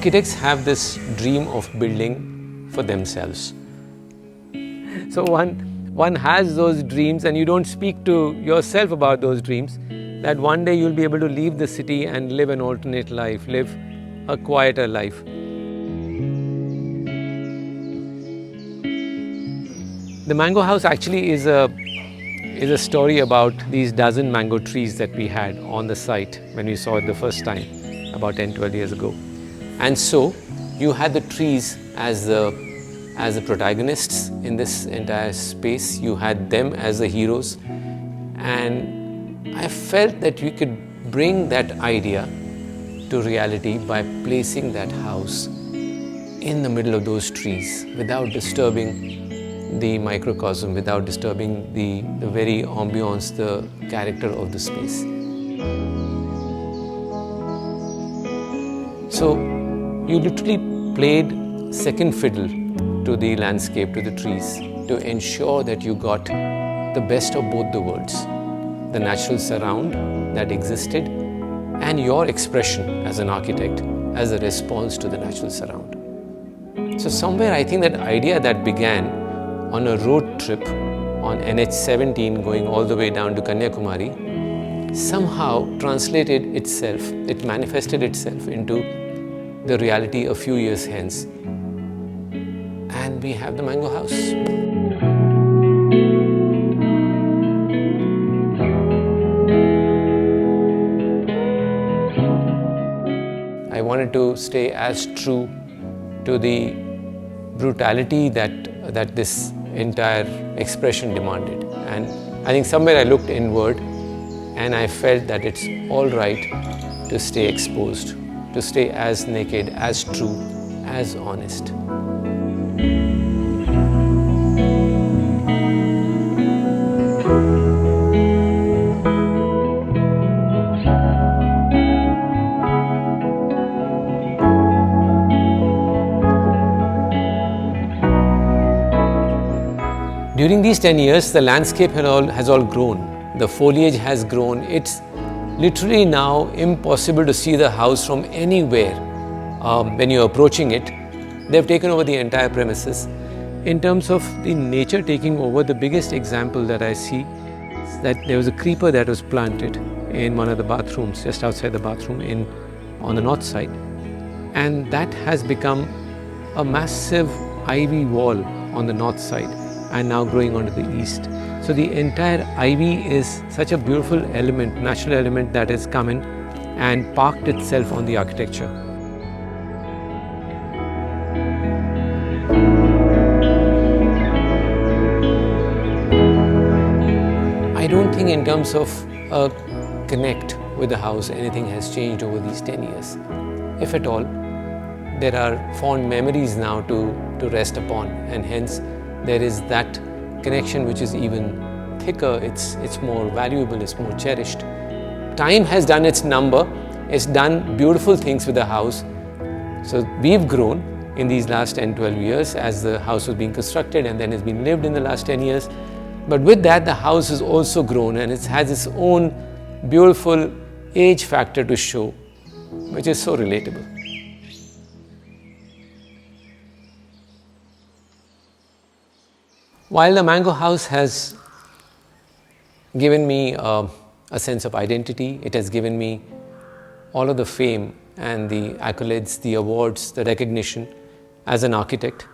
architects have this dream of building for themselves. So one has those dreams, and you don't speak to yourself about those dreams, that one day you'll be able to leave the city and live an alternate life, live a quieter life. The mango house actually is a story about these dozen mango trees that we had on the site when we saw it the first time about 10-12 years ago. And so you had the trees as the protagonists in this entire space. You had them as the heroes, and I felt that we could bring that idea to reality by placing that house in the middle of those trees without disturbing the microcosm, without disturbing the very ambience, the character of the space. So you literally played second fiddle to the landscape, to the trees, to ensure that you got the best of both the worlds, the natural surround that existed and your expression as an architect as a response to the natural surround. So somewhere I think that idea that began on a road trip on NH17 going all the way down to Kanyakumari somehow translated itself, it manifested itself into the reality a few years hence. And we have the mango house. I wanted to stay as true to the brutality that this entire expression demanded. And I think somewhere I looked inward and I felt that it's all right to stay exposed, to stay as naked, as true, as honest. During these 10 years, the landscape has all grown. The foliage has grown. It's literally now impossible to see the house from anywhere when you're approaching it. They've taken over the entire premises. In terms of the nature taking over, the biggest example that I see is that there was a creeper that was planted in one of the bathrooms, just outside the bathroom on the north side. And that has become a massive ivy wall on the north side, and now growing onto the east. So the entire ivy is such a beautiful element, natural element that has come in and parked itself on the architecture. I don't think in terms of a connect with the house, anything has changed over these 10 years. If at all, there are fond memories now to rest upon, and hence there is that connection which is even thicker, it's more valuable, it's more cherished. Time has done its number, it's done beautiful things with the house. So we've grown in these last 10-12 years as the house was being constructed and then has been lived in the last 10 years. But with that, the house has also grown and it has its own beautiful age factor to show, which is so relatable. While the mango house has given me a sense of identity, it has given me all of the fame and the accolades, the awards, the recognition as an architect.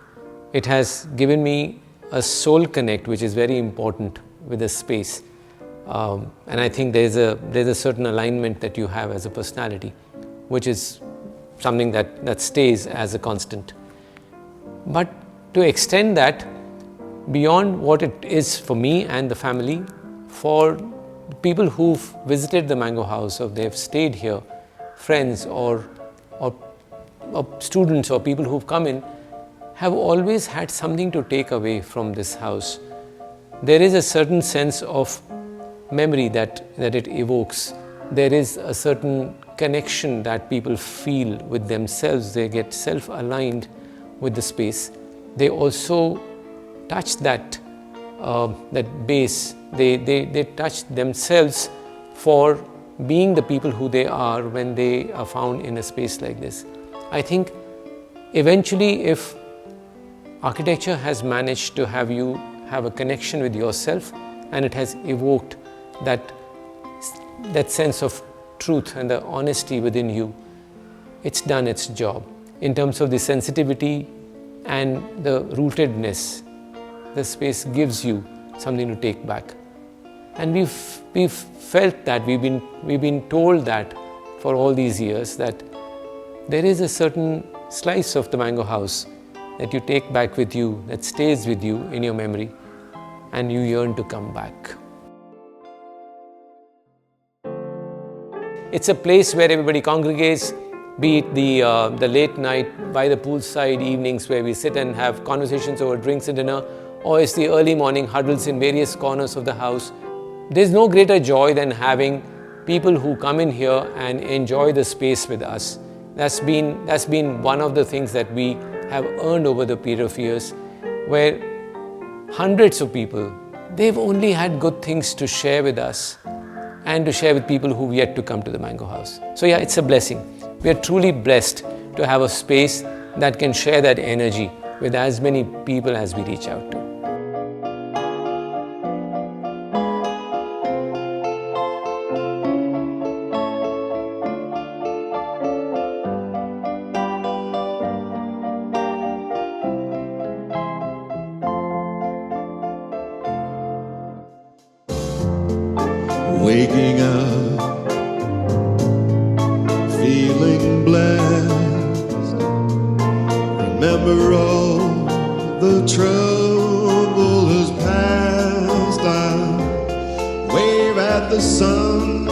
It has given me a soul connect, which is very important with the space. And I think there's a certain alignment that you have as a personality, which is something that stays as a constant. But to extend that beyond what it is for me and the family, for people who've visited the mango house, or they've stayed here, friends or students or people who've come in, have always had something to take away from this house. There is a certain sense of memory that it evokes. There is a certain connection that people feel with themselves. They get self-aligned with the space. They also touch that base. They touch themselves for being the people who they are when they are found in a space like this. I think Eventually, if architecture has managed to have you have a connection with yourself and it has evoked that sense of truth and the honesty within you, it's done its job. In terms of the sensitivity and the rootedness, the space gives you something to take back. And we've felt that, we've been told that for all these years, that there is a certain slice of the Mango House that you take back with you, that stays with you in your memory, and you yearn to come back. It's a place where everybody congregates, be it the late night by the poolside evenings where we sit and have conversations over drinks and dinner, or it's the early morning huddles in various corners of the house. There's no greater joy than having people who come in here and enjoy the space with us. That's been one of the things that we have earned over the period of years, where hundreds of people, they've only had good things to share with us and to share with people who've yet to come to the Mango House. So yeah, it's a blessing. We are truly blessed to have a space that can share that energy with as many people as we reach out to. Waking up, feeling blessed. Remember all the trouble has passed. I wave at the sun